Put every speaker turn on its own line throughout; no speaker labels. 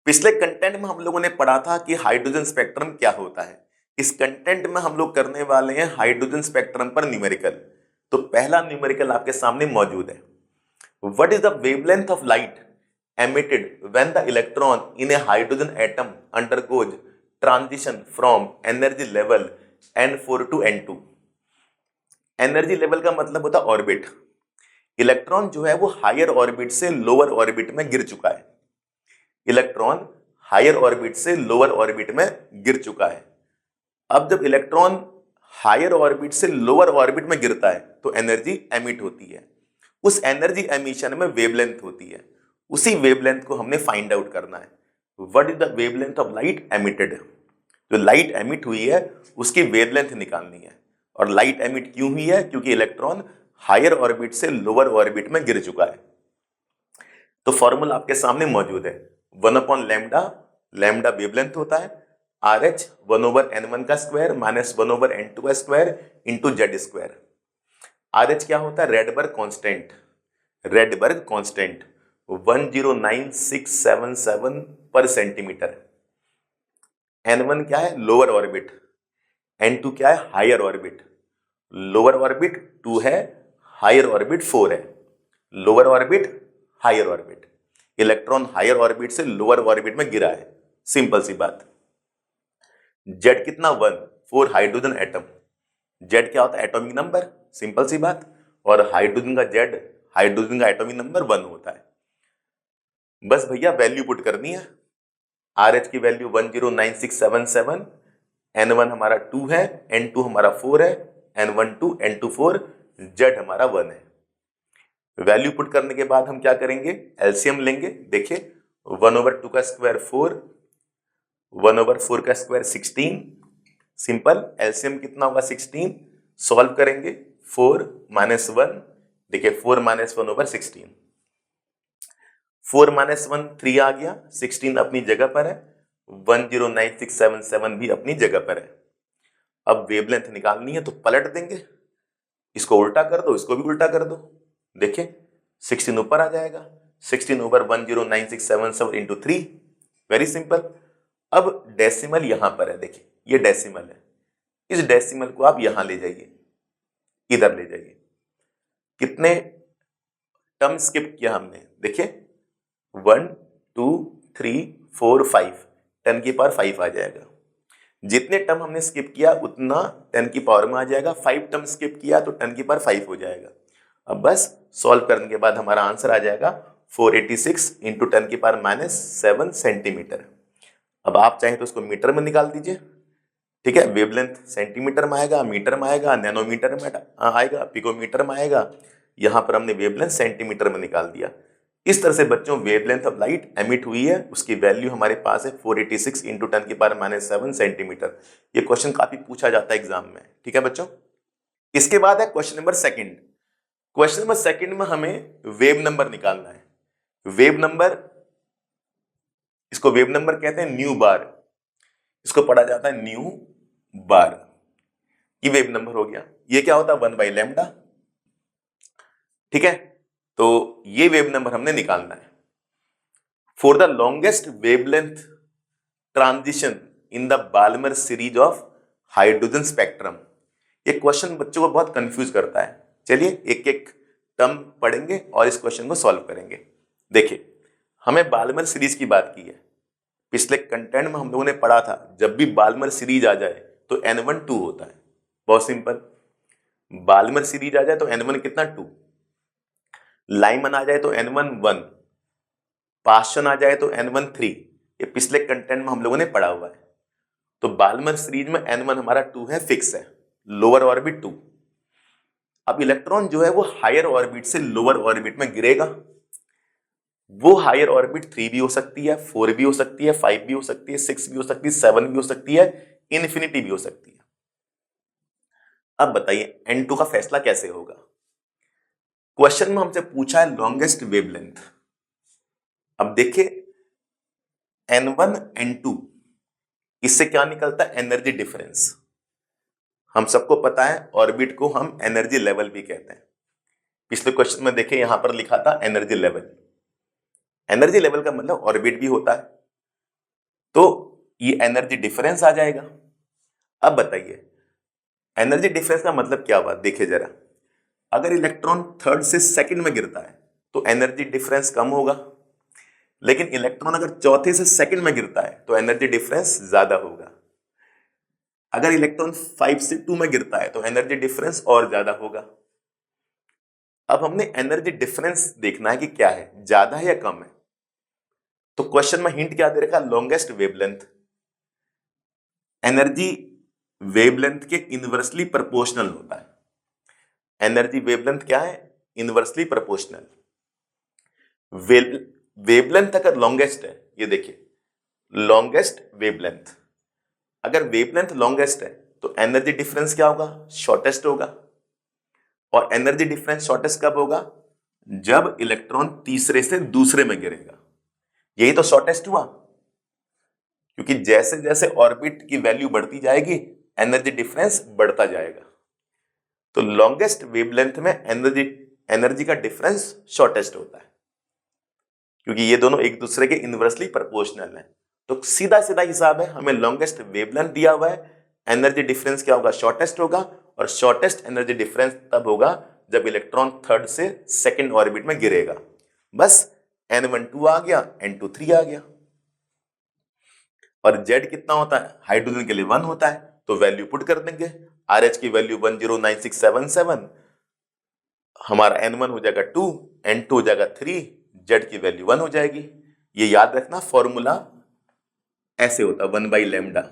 पिछले कंटेंट में हम लोगों ने पढ़ा था कि हाइड्रोजन स्पेक्ट्रम क्या होता है। इस कंटेंट में हम लोग करने वाले हैं हाइड्रोजन स्पेक्ट्रम पर न्यूमेरिकल। तो पहला न्यूमेरिकल आपके सामने मौजूद है। What is the wavelength of light emitted when the electron in a hydrogen atom undergoes transition from energy level N4 to N2। Energy level का मतलब होता है ऑर्बिट। इलेक्ट्रॉन जो है वो हायर ऑर्बिट से लोअर ऑर्बिट में गिर चुका है। इलेक्ट्रॉन हायर ऑर्बिट से लोअर ऑर्बिट में गिर चुका है। अब जब इलेक्ट्रॉन हायर ऑर्बिट से लोअर ऑर्बिट में गिरता है तो एनर्जी एमिट होती है। उस एनर्जी एमिशन में वेवलेंथ होती है। उसी वेवलेंथ को हमने फाइंड आउट करना है। What is the wavelength of light emitted. जो लाइट एमिट हुई है उसकी वेवलेंथ निकालनी है। और लाइट एमिट क्यों हुई है? क्योंकि इलेक्ट्रॉन हायर ऑर्बिट से लोअर ऑर्बिट में गिर चुका है। तो फॉर्मूला आपके सामने मौजूद है। 1/लैम्डा, लैम्डा वेवलेंथ होता है, RH 1/n1 का स्क्वायर माइनस 1/n2 का square into Z square. RH क्या होता है? Rydberg constant. रेडबर्ग कांस्टेंट 109,677 पर सेंटीमीटर। N1 क्या है? Lower orbit. N2 क्या है? Higher orbit. लोअर ऑर्बिट 2 है, हायर ऑर्बिट 4 है। Lower orbit, higher orbit. Electron higher orbit से लोअर ऑर्बिट में गिरा है। सिंपल सी बात। जेड कितना? 1, 4 हाइड्रोजन एटम। जेड क्या होता है? Atomic number. सिंपल सी बात। और हाइड्रोजन का जेड, हाइड्रोजन का एटॉमिक नंबर 1 होता है। बस भैया वैल्यू पुट करनी है। RH की वैल्यू 109,677, N1 हमारा 2 है, N2 हमारा 4 है, N12 N2 4, जेड हमारा 1 है। वैल्यू पुट करने के बाद हम क्या करेंगे? एलसीएम लेंगे। देखिए 1/2 का स्क्वायर 4, 1/4 का स्क्वायर 16। सिंपल। एलसीएम कितना होगा? 16। सॉल्व करेंगे 4 माइनस 1। देखिए 4 माइनस 1/16। 4 माइनस 1 3 आ गया। 16 अपनी जगह पर है। 109,677 भी अपनी जगह पर है। अब वेवलेंथ निकालनी है तो पलट देंगे। इसको उल्टा कर दो, इसको भी उल्टा कर दो। देखिए 16 ऊपर आ जाएगा। 16 ओवर 109,677 इंटू 3। Very simple. अब डेसिमल यहां पर है। देखिए ये डेसिमल है। इस डेसिमल को आप यहां ले जाइए, इधर ले जाइए। कितने टर्म स्किप किया हमने? देखिए 1 2 3 4 5, 10 की पावर 5 आ जाएगा। जितने टर्म हमने स्किप किया उतना 10 की पावर में आ जाएगा। 5 टर्म स्किप किया तो 10 की पावर 5 हो जाएगा। अब बस सॉल्व करने के बाद हमारा आंसर आ जाएगा 486 इंटू 10 की पावर माइनस 7 सेंटीमीटर। अब आप चाहें तो उसको मीटर में निकाल दीजिए। ठीक है, वेवलेंथ सेंटीमीटर में आएगा, मीटर में आएगा, नैनोमीटर में आएगा, पिकोमीटर में आएगा। यहां पर हमने वेवलेंथ सेंटीमीटर में निकाल दिया। इस तरह से बच्चों वेवलेंथ ऑफ लाइट एमिट हुई है, उसकी वैल्यू हमारे पास है 486 इंटू 10 की पावर माइनस 7 सेंटीमीटर। ये क्वेश्चन काफी पूछा जाता है एग्जाम में। ठीक है बच्चों, इसके बाद है question number second. Question number second में हमें वेव नंबर निकालना है। वेव नंबर, इसको वेव नंबर कहते हैं न्यू बार। इसको पढ़ा जाता है न्यू बार। ये वेव नंबर हो गया। ये क्या होता है? 1/लैम्डा। ठीक है, तो ये वेव नंबर हमने निकालना है। For the longest wavelength transition in the Balmer series of hydrogen spectrum. ये क्वेश्चन बच्चों को बहुत कंफ्यूज करता है। चलिए एक एक टर्म पढ़ेंगे और इस क्वेश्चन को सॉल्व करेंगे। देखिए हमें बाल्मर सीरीज की बात की है। पिछले कंटेंट में हम लोगों ने पढ़ा था जब भी बाल्मर सीरीज आ जाए तो N1 2 होता है। बहुत सिंपल। बाल्मर सीरीज आ जाए तो N1 कितना? 2। लाइमन आ जाए तो N1 1। पास्चन आ जाए तो N1 3। ये पिछले कंटेंट में हम लोगों ने पढ़ा हुआ है। तो बाल्मर सीरीज में N1 हमारा 2 है, फिक्स है। Lower orbit 2। अब इलेक्ट्रॉन जो है वो हायर ऑर्बिट से लोअर ऑर्बिट में गिरेगा। वो हायर ऑर्बिट 3 भी हो सकती है, 4 भी हो सकती है, 5 भी हो सकती है, 6 भी हो सकती है, 7 भी हो सकती है, इन्फिनिटी भी हो सकती है। अब बताइए N2 का फैसला कैसे होगा? क्वेश्चन में हमसे पूछा है लॉन्गेस्ट वेवलेंथ। अब देखिए N1 N2, इससे क्या निकलता है? Energy difference. हम सबको पता है ऑर्बिट को हम एनर्जी लेवल भी कहते हैं। पिछले क्वेश्चन में देखिए यहां पर लिखा था एनर्जी लेवल। एनर्जी लेवल का मतलब ऑर्बिट भी होता है, तो ये एनर्जी डिफरेंस आ जाएगा। अब बताइए एनर्जी डिफरेंस का मतलब क्या हुआ, देखिए जरा, अगर इलेक्ट्रॉन थर्ड से सेकंड में गिरता है तो एनर्जी डिफरेंस कम होगा, लेकिन इलेक्ट्रॉन अगर चौथे से सेकंड में गिरता है तो एनर्जी डिफरेंस ज्यादा होगा। अगर इलेक्ट्रॉन 5 से 2 में गिरता है तो एनर्जी डिफरेंस और ज्यादा होगा। अब हमने एनर्जी डिफरेंस देखना है कि क्या है, ज्यादा है या कम है। तो क्वेश्चन में हिंट क्या दे रखा, लॉन्गेस्ट वेवलेंथ। एनर्जी वेवलेंथ के इनवर्सली प्रोपोर्शनल होता है। एनर्जी वेवलेंथ क्या है, इनवर्सली प्रोपोर्शनल। वेवलेंथ अगर लॉन्गेस्ट है, ये देखिए लॉन्गेस्ट वेवलेंथ, अगर वेवलेंथ लॉन्गेस्ट है तो एनर्जी डिफरेंस क्या होगा, शॉर्टेस्ट होगा। और एनर्जी डिफरेंस शॉर्टेस्ट कब होगा, जब इलेक्ट्रॉन तीसरे से दूसरे में गिरेगा। यही तो शॉर्टेस्ट हुआ, क्योंकि जैसे जैसे ऑर्बिट की वैल्यू बढ़ती जाएगी एनर्जी डिफरेंस बढ़ता जाएगा। तो लॉन्गेस्ट वेवलेंथ में एनर्जी का डिफरेंस शॉर्टेस्ट होता है, क्योंकि ये दोनों एक दूसरे के इनवर्सली प्रोपोर्शनल हैं। तो सीधा सीधा हिसाब है, हमें लॉन्गेस्ट वेवलेंथ दिया हुआ है, एनर्जी डिफरेंस क्या होगा, शॉर्टेस्ट होगा। और शॉर्टेस्ट एनर्जी डिफरेंस तब होगा जब इलेक्ट्रॉन थर्ड से सेकंड ऑर्बिट में गिरेगा। बस N12 आ गया, N23 आ गया। और Z कितना होता है, हाइड्रोजन के लिए 1 होता है, तो वैल्यू पुट कर देंगे। RH की वैल्यू 109677, हमारा N1 हो जाएगा 2, N2 हो जाएगा 3, Z की वैल्यू 1 हो जाएगी। ये याद रखना, फॉर्मूला ऐसे होता 1/λ।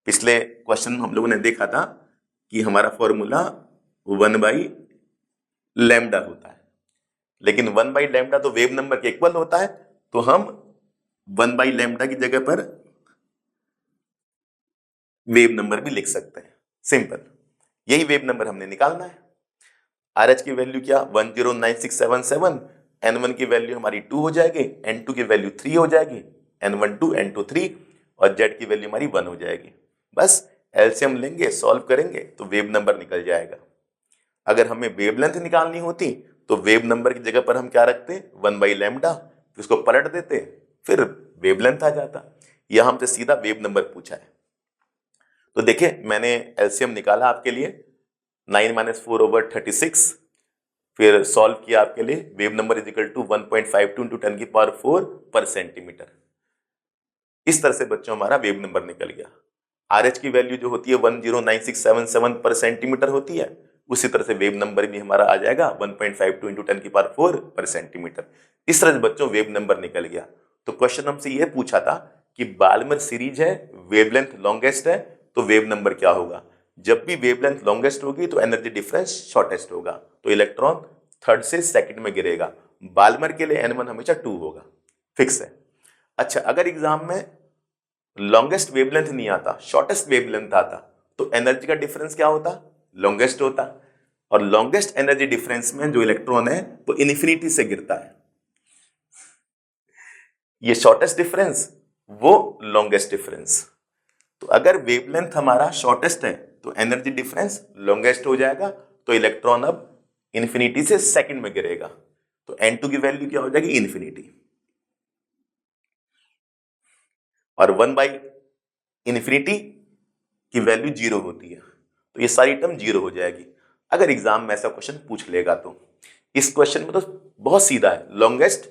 पिछले क्वेश्चन हम लोगों ने देखा था कि हमारा फॉर्मूला 1/λ होता है, लेकिन 1/λ तो वेव नंबर के इक्वल होता है, तो हम 1/λ की जगह पर वेव नंबर भी लिख सकते हैं, सिंपल। यही वेव नंबर हमने निकालना है। RH की वैल्यू क्या, 109677, N1 की वैल्यू हमारी 2 हो जाएगी, N2 की वैल्यू 3 हो जाएगी, N12 N2 3, और Z की वैल्यू हमारी 1 हो जाएगी। बस एलसीएम लेंगे, सॉल्व करेंगे तो वेव नंबर निकल जाएगा। अगर हमें वेवलेंथ निकालनी होती तो वेव नंबर की जगह पर हम क्या रखते, 1/λ, उसको पलट देते, फिर वेवलेंथ आ जाता। यह हमसे सीधा वेव नंबर पूछा है। तो देखिए मैंने एलसीएम निकाला आपके लिए, 9 - 4/36, फिर सॉल्व किया आपके लिए। Wave number is equal to 1.52 × 10⁴ पर सेंटीमीटर। इस तरह से बच्चों हमारा वेव नंबर निकल गया। RH की वैल्यू जो होती है 109677 पर सेंटीमीटर होती है, उसी तरह से वेव नंबर भी हमारा आ जाएगा 1.52 × 10⁴ पर सेंटीमीटर। इस तरह से बच्चों वेव नंबर निकल गया। तो क्वेश्चन हमसे यह पूछा था कि बाल्मर सीरीज है, वेवलेंथ लॉन्गेस्ट है, तो वेव नंबर क्या होगा। जब भी वेवलेंथ लॉन्गेस्ट होगी तो एनर्जी डिफरेंस शॉर्टेस्ट होगा, तो इलेक्ट्रॉन थर्ड से सेकंड में गिरेगा। बाल्मर के लिए N1 हमेशा 2 होगा, फिक्स है। अच्छा, अगर एग्जाम में लॉन्गेस्ट वेवलेंथ नहीं आता, शॉर्टेस्ट वेवलेंथ आता, तो एनर्जी का डिफरेंस क्या होता, लॉन्गेस्ट होता। और लॉन्गेस्ट एनर्जी डिफरेंस में जो इलेक्ट्रॉन है वो इन्फिनिटी से गिरता है। ये शॉर्टेस्ट डिफरेंस, वो लॉन्गेस्ट डिफरेंस। तो अगर वेवलेंथ हमारा शॉर्टेस्ट है तो एनर्जी डिफरेंस लॉन्गेस्ट हो जाएगा, तो इलेक्ट्रॉन अब इन्फिनिटी से सेकंड में गिरेगा, तो N2 की वैल्यू क्या हो जाएगी, इन्फिनिटी। और 1/∞ की वैल्यू 0 होती है, तो ये सारी टर्म 0 हो जाएगी। अगर एग्जाम में ऐसा क्वेश्चन पूछ लेगा तो इस क्वेश्चन में तो बहुत सीधा है, लॉन्गेस्ट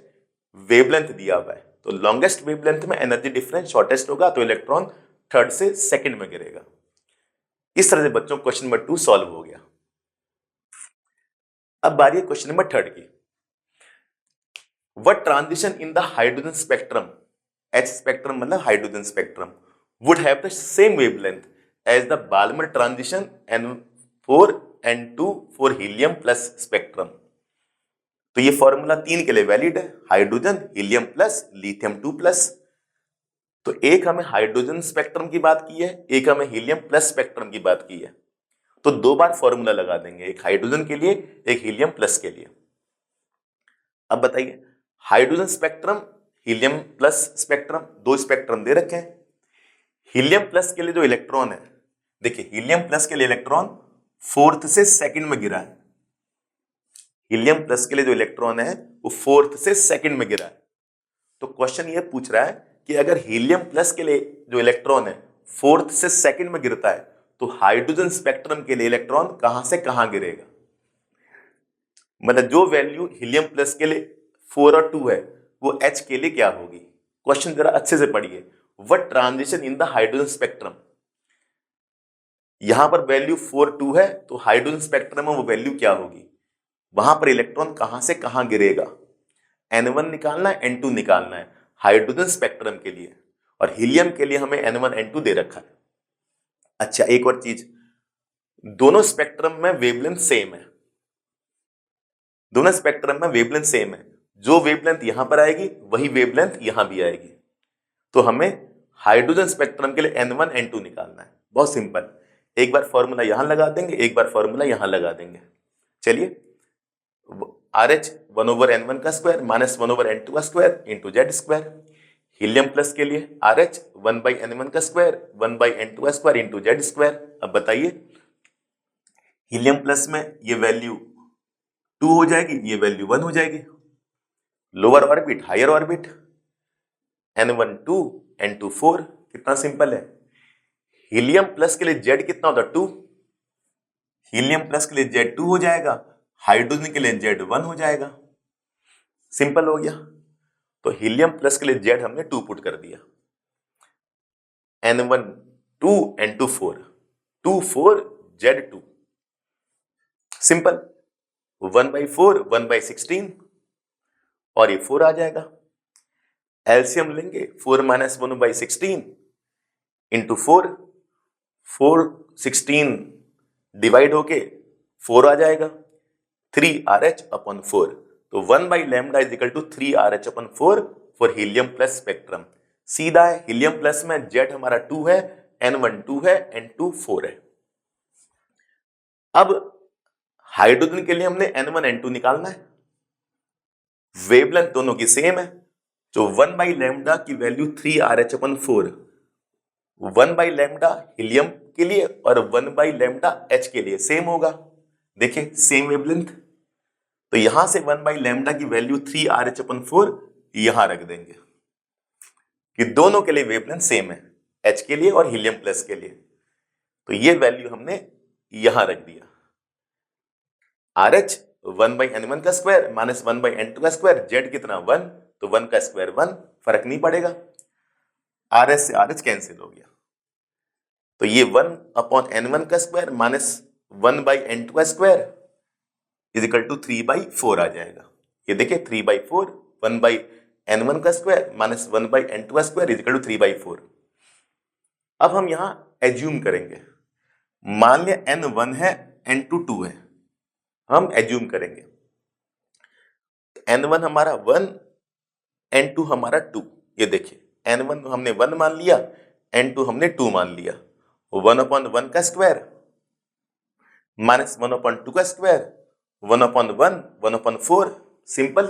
वेवलेंथ दिया हुआ है, तो लॉन्गेस्ट वेवलेंथ में एनर्जी डिफरेंस शॉर्टेस्ट होगा, तो इलेक्ट्रॉन थर्ड से सेकंड में गिरेगा। इस तरह से बच्चों क्वेश्चन नंबर 2 सॉल्व हो गया। अब बारी है क्वेश्चन नंबर 3 की। What transition in the hydrogen spectrum, H spectrum मतलब hydrogen spectrum, would have the same wavelength as the Balmer transition N4 N2 for helium plus spectrum. तो ये फॉर्मूला 3 के लिए वैलिड है, हाइड्रोजन, हीलियम प्लस, लिथियम 2+। तो एक हमें hydrogen spectrum की बात की है, एक हमें हीलियम प्लस स्पेक्ट्रम की बात की है, तो 2 बार फॉर्मूला लगा देंगे, एक हाइड्रोजन के लिए, एक हीलियम प्लस के लिए। अब बताइए hydrogen spectrum, helium plus spectrum, 2 spectrum दे रखे हैं। हीलियम प्लस के लिए जो इलेक्ट्रॉन है, देखिए हीलियम प्लस के लिए इलेक्ट्रॉन फोर्थ से सेकंड में गिरा है। हीलियम प्लस के लिए जो इलेक्ट्रॉन है वो फोर्थ से सेकंड में गिरा है। तो क्वेश्चन ये पूछ रहा है कि अगर हीलियम प्लस के लिए जो इलेक्ट्रॉन है 4th से 2nd में गिरता है तो हाइड्रोजन स्पेक्ट्रम के लिए इलेक्ट्रॉन कहां से कहां गिरेगा। मतलब जो वैल्यू हीलियम प्लस के लिए 4 और 2 है वो H के लिए क्या होगी। क्वेश्चन जरा अच्छे से पढ़िए। What transition in the hydrogen spectrum, यहां पर वैल्यू 4 2 है तो हाइड्रोजन स्पेक्ट्रम में वो वैल्यू क्या होगी, वहां पर इलेक्ट्रॉन कहां से कहां गिरेगा। N1 निकालना है, N2 निकालना है हाइड्रोजन स्पेक्ट्रम के लिए, और हीलियम के लिए हमें N1 N2 दे रखा है। अच्छा एक और चीज, दोनों स्पेक्ट्रम में वेवलेंथ सेम है, दोनों स्पेक्ट्रम में वेवलेंथ सेम है, जो वेवलेंथ यहां पर आएगी वही वेवलेंथ यहां भी आएगी। तो हमें हाइड्रोजन स्पेक्ट्रम के लिए N1 N2 निकालना है। बहुत सिंपल, एक बार फॉर्मूला यहां लगा देंगे, एक बार फॉर्मूला यहां लगा देंगे। चलिए RH 1/N1 का स्क्वायर माइनस 1/N2 का square into Z square. Helium plus के लिए RH 1/N1 का स्क्वायर 1/N2 का स्क्वायर इंटू जेड स्क्वायर। अब बताइए हीलियम प्लस में ये वैल्यू 2 हो जाएगी, ये वैल्यू 1 हो जाएगी। Lower orbit higher orbit, N1 2 N2 4, कितना सिंपल है। हीलियम प्लस के लिए जेड कितना होता है 2, हीलियम प्लस के लिए जेड 2 हो जाएगा, हाइड्रोजन के लिए जेड 1 हो जाएगा। सिंपल हो गया। तो हीलियम प्लस के लिए जेड हमने 2 पुट कर दिया, N1 2 N2 4, 2 4 जेड 2, सिंपल 1/4 1/16 और ये 4 आ जाएगा। एलसीएम लेंगे 4 माइनस 1/16 इंटू 4, 4 16 डिवाइड होके 4 आ जाएगा, 3RH अपॉन 4। तो 1/λ is equal to 3RH upon 4 for helium plus spectrum. सीधा है, हीलियम प्लस में जेड हमारा 2 है, N1 2 है, N2 4 है। अब हाइड्रोजन के लिए हमने N1 N2 निकालना है, वेवलेंथ दोनों की सेम है, जो 1/λ की वैल्यू 3RH अपॉन 4, 1/λ हीलियम के लिए और 1/λ H के लिए सेम होगा। देखिए सेम वेवलेंथ, तो यहां से 1/λ की वैल्यू 3RH अपॉन 4 यहां रख देंगे कि दोनों के लिए वेवलेंथ सेम है, H के लिए और हीलियम प्लस के लिए। तो ये वैल्यू हमने यहां रख दिया, RH 1/N1 का स्क्वायर माइनस 1/N2 का स्क्वायर, जेड कितना 1, तो 1 का स्क्वायर 1, फर्क नहीं पड़ेगा, RS से RH कैंसिल हो गया। तो ये 1/N1 का स्क्वायर माइनस 1/N2 का स्क्वायर इज इक्वल टू 3/4 आ जाएगा। ये देखिए 3/4, 1/N1 का स्क्वायर माइनस 1/N2 का स्क्वायर इज इक्वल टू 3/4। अब हम यहां एज्यूम करेंगे, मान लिया N1 है N2 2 है, हम एज्यूम करेंगे N1 हमारा 1 N2 हमारा 2। ये देखिए N1 हमने 1 मान लिया, N2 हमने 2 मान लिया, 1/1 का स्क्वायर माइनस 1/2 का स्क्वायर, 1/1 1/4। सिंपल,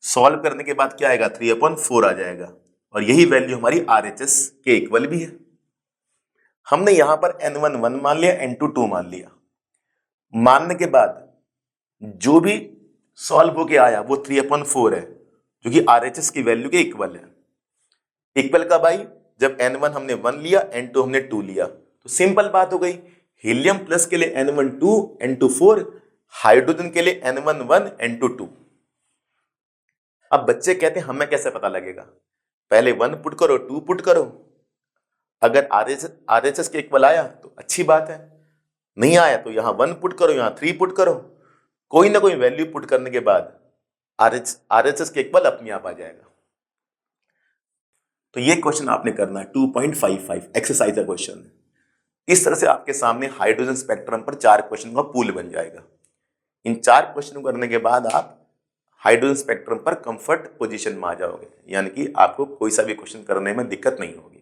सॉल्व करने के बाद क्या आएगा 3/4 आ जाएगा, और यही वैल्यू हमारी RHS के इक्वल भी है। हमने यहां पर N1 1 मान लिया, N2 2 मान लिया। मानने के बाद जो भी सॉल्व होके आया वो 3/4 है, जो कि RHS की वैल्यू के इक्वल है। इक्वल कब आई, जब N1 हमने 1 लिया, N2 हमने 2 लिया। तो सिंपल बात हो गई, हीलियम प्लस के लिए N1 2 N2 4, हाइड्रोजन के लिए N1 1 N2 2। अब बच्चे कहते हैं हमें कैसे पता लगेगा, पहले 1 पुट करो 2 पुट करो, अगर RHS के इक्वल आया तो अच्छी बात है, नहीं आया तो यहां 1 पुट करो, यहां 3 पुट करो, कोई ना कोई वैल्यू पुट करने के बाद RHS के इक्वल अपने आप आ जाएगा। तो ये क्वेश्चन आपने करना है 2.55 एक्सरसाइज का क्वेश्चन है। इस तरह से आपके सामने हाइड्रोजन स्पेक्ट्रम पर 4 क्वेश्चन का पूल बन जाएगा। इन 4 क्वेश्चन करने के बाद आप हाइड्रोजन स्पेक्ट्रम पर कंफर्ट पोजीशन में आ जाओगे, यानी कि आपको कोई सा भी क्वेश्चन करने में दिक्कत नहीं होगी।